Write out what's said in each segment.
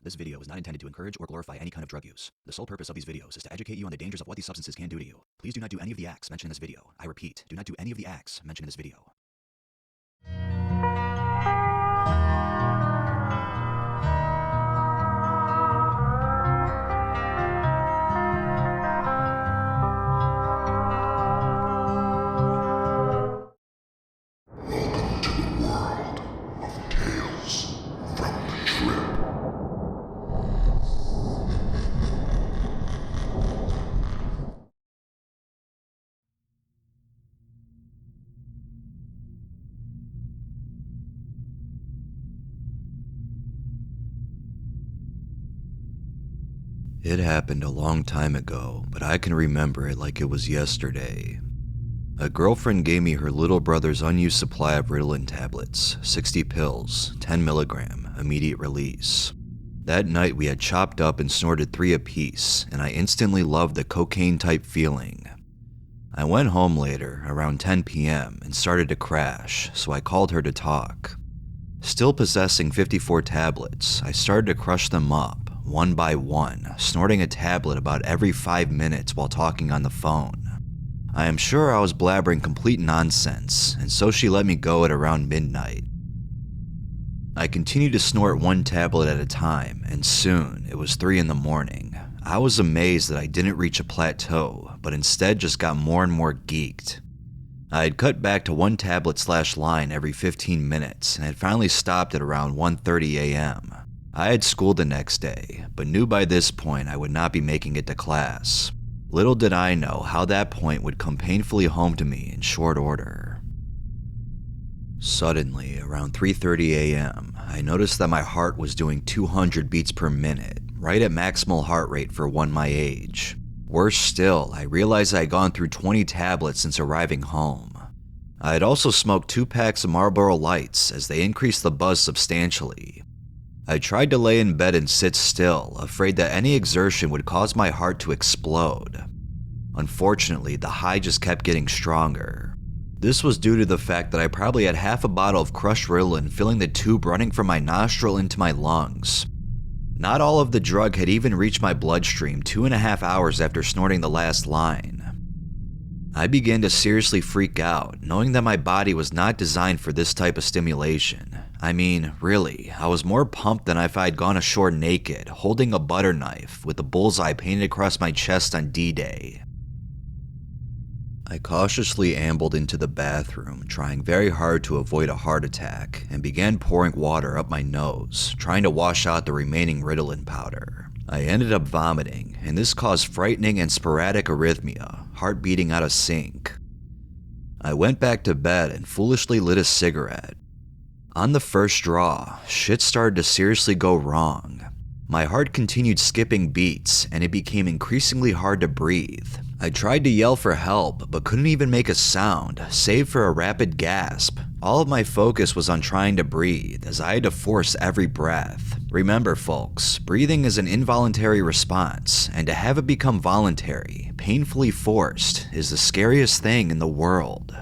This video is not intended to encourage or glorify any kind of drug use. The sole purpose of these videos is to educate you on the dangers of what these substances can do to you. Please do not do any of the acts mentioned in this video. I repeat, do not do any of the acts mentioned in this video. Welcome to the world of Tales from the Trip. It happened a long time ago, but I can remember it like it was yesterday. A girlfriend gave me her little brother's unused supply of Ritalin tablets, 60 pills, 10 milligram, immediate release. That night we had chopped up and snorted 3 apiece, and I instantly loved the cocaine-type feeling. I went home later, around 10 p.m., and started to crash, so I called her to talk. Still possessing 54 tablets, I started to crush them up, one by one, snorting a tablet about every 5 minutes while talking on the phone. I am sure I was blabbering complete nonsense, and so she let me go at around midnight. I continued to snort one tablet at a time, and soon it was 3 in the morning. I was amazed that I didn't reach a plateau, but instead just got more and more geeked. I had cut back to 1 tablet/line every 15 minutes, and had finally stopped at around 1:30 a.m. I had school the next day, but knew by this point I would not be making it to class. Little did I know how that point would come painfully home to me in short order. Suddenly, around 3:30 a.m., I noticed that my heart was doing 200 beats per minute, right at maximal heart rate for one my age. Worse still, I realized I had gone through 20 tablets since arriving home. I had also smoked 2 packs of Marlboro Lights as they increased the buzz substantially. I tried to lay in bed and sit still, afraid that any exertion would cause my heart to explode. Unfortunately, the high just kept getting stronger. This was due to the fact that I probably had half a bottle of crushed Ritalin filling the tube running from my nostril into my lungs. Not all of the drug had even reached my bloodstream 2.5 hours after snorting the last line. I began to seriously freak out, knowing that my body was not designed for this type of stimulation. I mean, really, I was more pumped than if I had gone ashore naked, holding a butter knife, with a bullseye painted across my chest on D-Day. I cautiously ambled into the bathroom, trying very hard to avoid a heart attack, and began pouring water up my nose, trying to wash out the remaining Ritalin powder. I ended up vomiting, and this caused frightening and sporadic arrhythmia, heart beating out of sync. I went back to bed and foolishly lit a cigarette. On the first draw, shit started to seriously go wrong. My heart continued skipping beats, and it became increasingly hard to breathe. I tried to yell for help, but couldn't even make a sound, save for a rapid gasp. All of my focus was on trying to breathe, as I had to force every breath. Remember folks, breathing is an involuntary response, and to have it become voluntary, painfully forced, is the scariest thing in the world.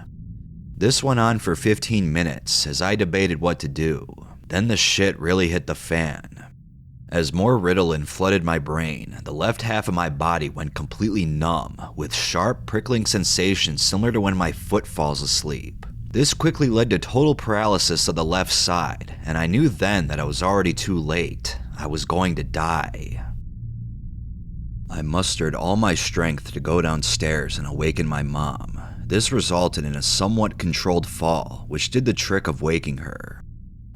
This went on for 15 minutes as I debated what to do. Then the shit really hit the fan. As more Ritalin flooded my brain, the left half of my body went completely numb, with sharp, prickling sensations similar to when my foot falls asleep. This quickly led to total paralysis of the left side, and I knew then that I was already too late. I was going to die. I mustered all my strength to go downstairs and awaken my mom. This resulted in a somewhat controlled fall, which did the trick of waking her.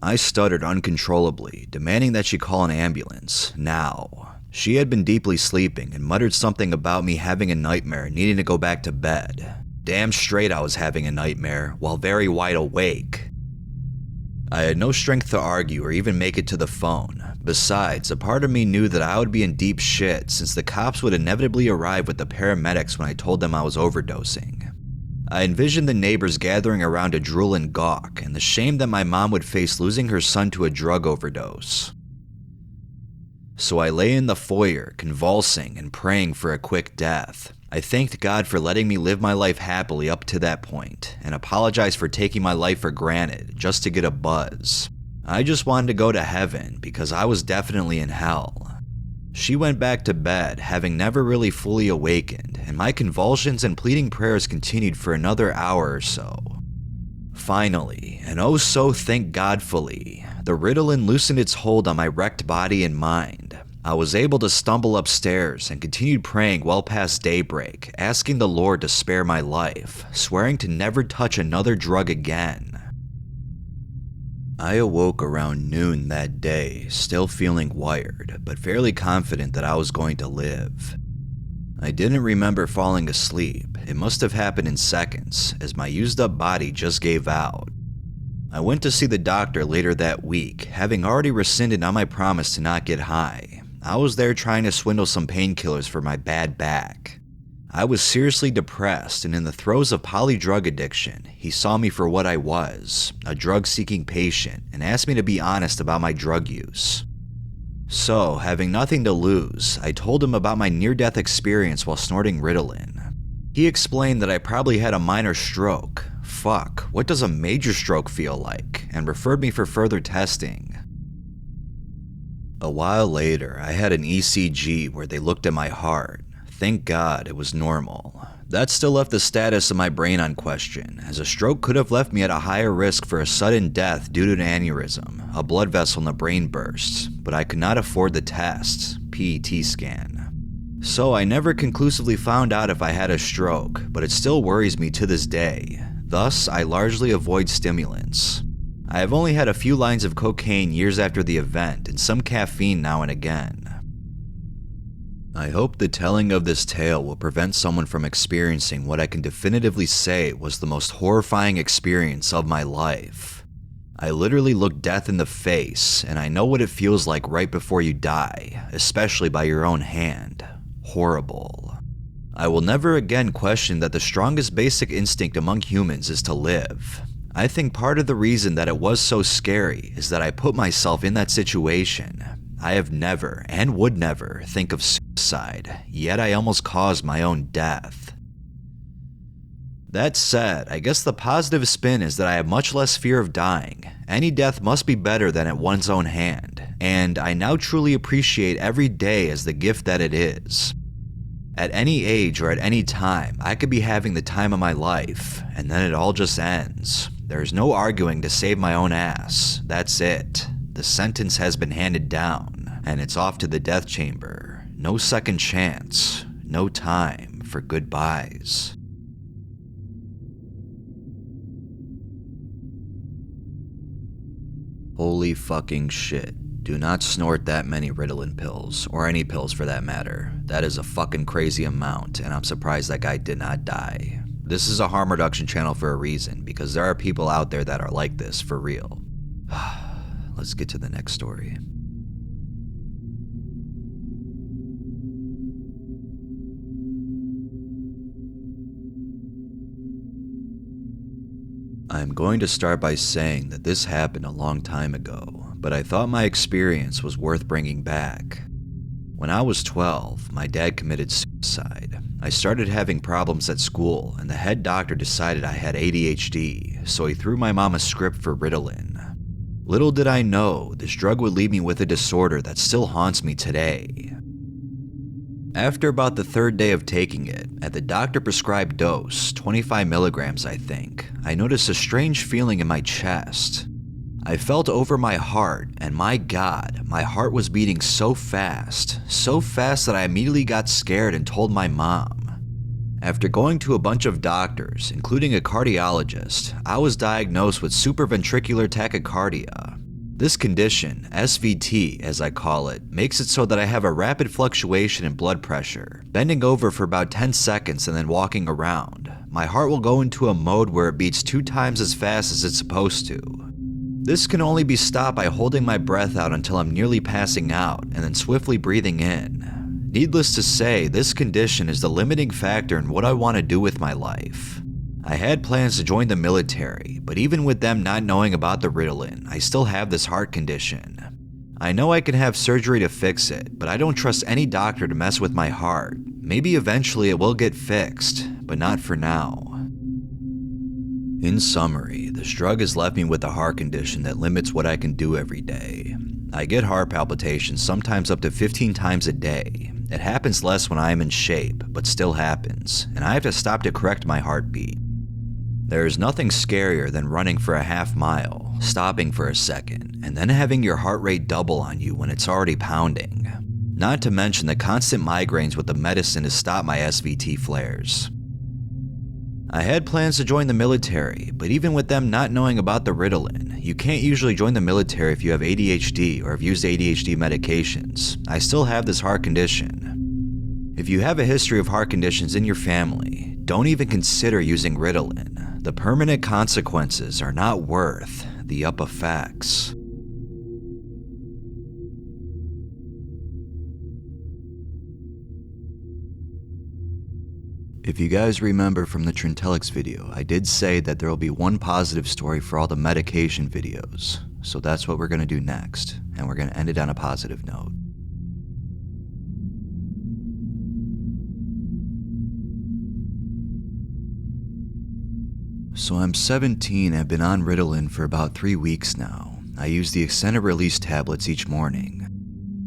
I stuttered uncontrollably, demanding that she call an ambulance, now. She had been deeply sleeping and muttered something about me having a nightmare and needing to go back to bed. Damn straight I was having a nightmare, while very wide awake. I had no strength to argue or even make it to the phone. Besides, a part of me knew that I would be in deep shit since the cops would inevitably arrive with the paramedics when I told them I was overdosing. I envisioned the neighbors gathering around to drool and gawk, and the shame that my mom would face losing her son to a drug overdose. So I lay in the foyer, convulsing and praying for a quick death. I thanked God for letting me live my life happily up to that point, and apologized for taking my life for granted just to get a buzz. I just wanted to go to heaven because I was definitely in hell. She went back to bed, having never really fully awakened, and my convulsions and pleading prayers continued for another hour or so. Finally, and oh so thank Godfully, the Ritalin loosened its hold on my wrecked body and mind. I was able to stumble upstairs and continued praying well past daybreak, asking the Lord to spare my life, swearing to never touch another drug again. I awoke around noon that day, still feeling wired, but fairly confident that I was going to live. I didn't remember falling asleep. It must have happened in seconds, as my used up body just gave out. I went to see the doctor later that week, having already rescinded on my promise to not get high. I was there trying to swindle some painkillers for my bad back. I was seriously depressed and in the throes of polydrug addiction. He saw me for what I was, a drug-seeking patient, and asked me to be honest about my drug use. So, having nothing to lose, I told him about my near-death experience while snorting Ritalin. He explained that I probably had a minor stroke. Fuck, what does a major stroke feel like? And referred me for further testing. A while later, I had an ECG where they looked at my heart. Thank God it was normal. That still left the status of my brain on question, as a stroke could have left me at a higher risk for a sudden death due to an aneurysm, a blood vessel in the brain bursts, but I could not afford the test, PET scan. So I never conclusively found out if I had a stroke, but it still worries me to this day. Thus, I largely avoid stimulants. I have only had a few lines of cocaine years after the event and some caffeine now and again. I hope the telling of this tale will prevent someone from experiencing what I can definitively say was the most horrifying experience of my life. I literally looked death in the face, and I know what it feels like right before you die, especially by your own hand. Horrible. I will never again question that the strongest basic instinct among humans is to live. I think part of the reason that it was so scary is that I put myself in that situation. I have never, and would never, think of suicide, yet I almost caused my own death. That said, I guess the positive spin is that I have much less fear of dying. Any death must be better than at one's own hand, and I now truly appreciate every day as the gift that it is. At any age or at any time, I could be having the time of my life, and then it all just ends. There's no arguing to save my own ass. That's it. The sentence has been handed down, and it's off to the death chamber. No second chance, no time for goodbyes. Holy fucking shit. Do not snort that many Ritalin pills, or any pills for that matter. That is a fucking crazy amount, and I'm surprised that guy did not die. This is a harm reduction channel for a reason, because there are people out there that are like this for real. Let's get to the next story. I'm going to start by saying that this happened a long time ago, but I thought my experience was worth bringing back. When I was 12, my dad committed suicide. I started having problems at school, and the head doctor decided I had ADHD, so he threw my mom a script for Ritalin. Little did I know, this drug would leave me with a disorder that still haunts me today. After about the third day of taking it, at the doctor prescribed dose, 25 milligrams I think, I noticed a strange feeling in my chest. I felt over my heart, and my God, my heart was beating so fast that I immediately got scared and told my mom. After going to a bunch of doctors, including a cardiologist, I was diagnosed with supraventricular tachycardia. This condition, SVT as I call it, makes it so that I have a rapid fluctuation in blood pressure, bending over for about 10 seconds and then walking around. My heart will go into a mode where it beats 2 times as fast as it's supposed to. This can only be stopped by holding my breath out until I'm nearly passing out and then swiftly breathing in. Needless to say, this condition is the limiting factor in what I want to do with my life. I had plans to join the military, but even with them not knowing about the Ritalin, I still have this heart condition. I know I can have surgery to fix it, but I don't trust any doctor to mess with my heart. Maybe eventually it will get fixed, but not for now. In summary, this drug has left me with a heart condition that limits what I can do every day. I get heart palpitations sometimes up to 15 times a day. It happens less when I am in shape, but still happens, and I have to stop to correct my heartbeat. There is nothing scarier than running for a half mile, stopping for a second, and then having your heart rate double on you when it's already pounding. Not to mention the constant migraines with the medicine to stop my SVT flares. I had plans to join the military, but even with them not knowing about the Ritalin, you can't usually join the military if you have ADHD or have used ADHD medications. I still have this heart condition. If you have a history of heart conditions in your family, don't even consider using Ritalin. The permanent consequences are not worth the up effects. If you guys remember from the Trintellix video, I did say that there will be one positive story for all the medication videos, so that's what we're going to do next, and we're going to end it on a positive note. So I'm 17 and have been on Ritalin for about 3 weeks now. I use the extended release tablets each morning.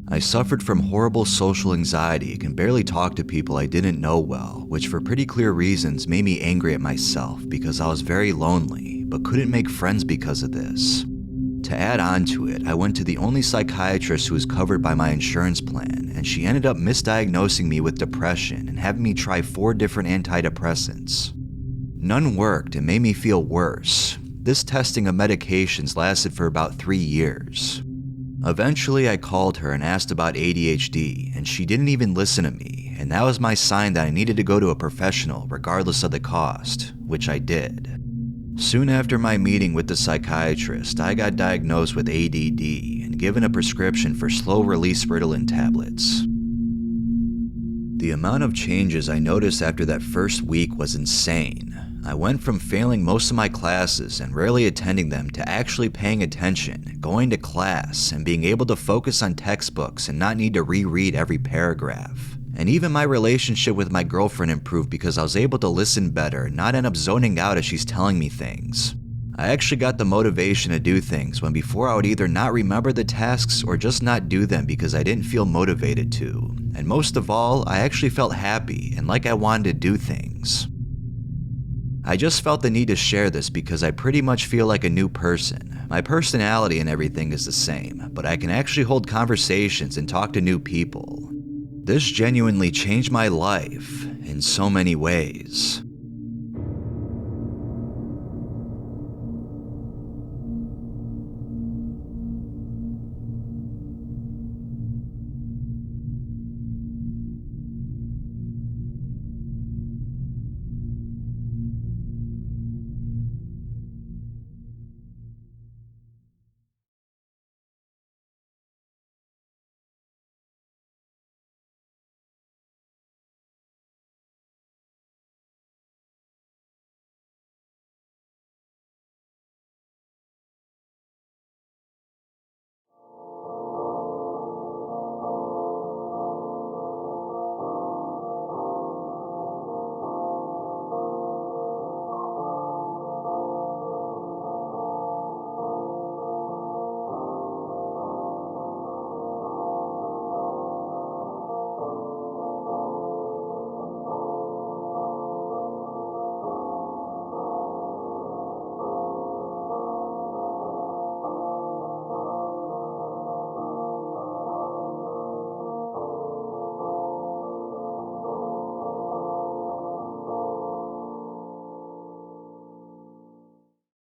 I suffered from horrible social anxiety and can barely talk to people I didn't know well, which for pretty clear reasons made me angry at myself because I was very lonely, but couldn't make friends because of this. To add on to it, I went to the only psychiatrist who was covered by my insurance plan, and she ended up misdiagnosing me with depression and having me try 4 different antidepressants. None worked and made me feel worse. This testing of medications lasted for about 3 years. Eventually, I called her and asked about ADHD, and she didn't even listen to me, and that was my sign that I needed to go to a professional regardless of the cost, which I did. Soon after my meeting with the psychiatrist, I got diagnosed with ADD and given a prescription for slow-release Ritalin tablets. The amount of changes I noticed after that first week was insane. I went from failing most of my classes and rarely attending them to actually paying attention, going to class, and being able to focus on textbooks and not need to reread every paragraph. And even my relationship with my girlfriend improved because I was able to listen better and not end up zoning out as she's telling me things. I actually got the motivation to do things when before I would either not remember the tasks or just not do them because I didn't feel motivated to. And most of all, I actually felt happy and like I wanted to do things. I just felt the need to share this because I pretty much feel like a new person. My personality and everything is the same, but I can actually hold conversations and talk to new people. This genuinely changed my life in so many ways.